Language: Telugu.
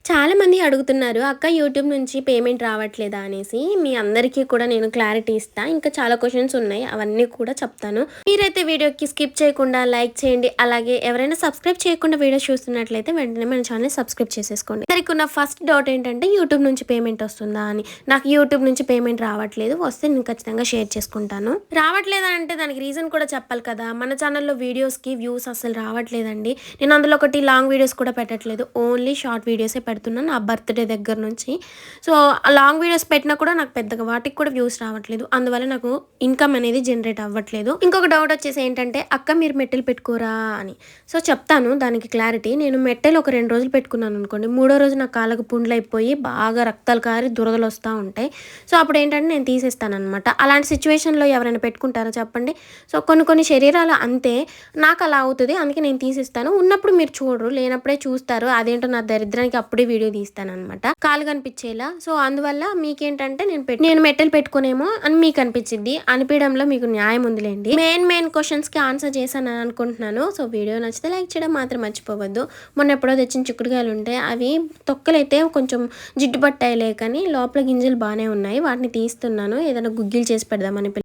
చాలామంది అడుగుతున్నారు అక్క యూట్యూబ్ నుంచి పేమెంట్ రావట్లేదా అనేసి. మీ అందరికీ కూడా నేను క్లారిటీ ఇస్తా. ఇంకా చాలా క్వెషన్స్ ఉన్నాయి. అవన్నీ కూడా చెప్తాను. మీరైతే వీడియోకి స్కిప్ చేయకుండా లైక్ చేయండి. అలాగే ఎవరైనా సబ్స్క్రైబ్ చేయకుండా వీడియో చూస్తున్నట్లయితే వెంటనే మన ఛానల్ సబ్స్క్రైబ్ చేసేసుకోండి. అందరికి ఉన్న ఫస్ట్ డౌట్ ఏంటంటే యూట్యూబ్ నుంచి పేమెంట్ వస్తుందా అని. నాకు యూట్యూబ్ నుంచి పేమెంట్ రావట్లేదు. వస్తే నేను ఖచ్చితంగా షేర్ చేసుకుంటాను. రావట్లేదా అంటే దానికి రీజన్ కూడా చెప్పాలి కదా. మన ఛానల్లో వీడియోస్కి వ్యూస్ అసలు రావట్లేదండి. నేను అందులో ఒకటి లాంగ్ వీడియోస్ కూడా పెట్టట్లేదు. ఓన్లీ షార్ట్ వీడియోసే పెడుతున్నాను నా బర్త్డే దగ్గర నుంచి. సో లాంగ్ వీడియోస్ పెట్టినా కూడా నాకు పెద్దగా వాటికి కూడా వ్యూస్ రావట్లేదు. అందువల్ల నాకు ఇన్కమ్ అనేది జనరేట్ అవ్వట్లేదు. ఇంకొక డౌట్ వచ్చేసి ఏంటంటే అక్క మీరు మెట్టెలు పెట్టుకోరా అని. సో చెప్తాను దానికి క్లారిటీ. నేను మెట్టెలు ఒక 2 రోజులు పెట్టుకున్నాను అనుకోండి. 3వ రోజు నా కాళ్ళకు పుండ్లు అయిపోయి బాగా రక్తాలు కారి దురదలు వస్తూ ఉంటాయి. సో అప్పుడు ఏంటంటే నేను తీసేస్తాను అనమాట. అలాంటి సిచ్యువేషన్లో ఎవరైనా పెట్టుకుంటారా చెప్పండి. సో కొన్ని శరీరాలు అంతే. నాకు అలా అవుతుంది. అందుకే నేను తీసేస్తాను. ఉన్నప్పుడు మీరు చూడరు, లేనప్పుడే చూస్తారు. అదేంటో నా దరిద్రానికి అప్పుడే వీడియో తీస్తాను అనమాట, కాలు కనిపించేలా. సో అందువల్ల మీకేంటంటే నేను మెట్టెలు పెట్టుకునేమో అని మీకు అనిపించింది. అనిపించడంలో మీకు న్యాయం ఉందిలేండి. మెయిన్ క్వశ్చన్స్కి ఆన్సర్ చేశాను అని అనుకుంటున్నాను. సో వీడియో నచ్చితే లైక్ చేయడం మాత్రం మర్చిపోవద్దు. మొన్న ఎప్పుడో తెచ్చిన చిక్కుడుకాయలు ఉంటాయి. అవి తొక్కలైతే కొంచెం జిడ్డు పట్టాయిలే కానీ లోపల గింజలు బాగానే ఉన్నాయి. వాటిని తీస్తున్నాను. ఏదైనా గుగ్గిలు చేసి పెడదామని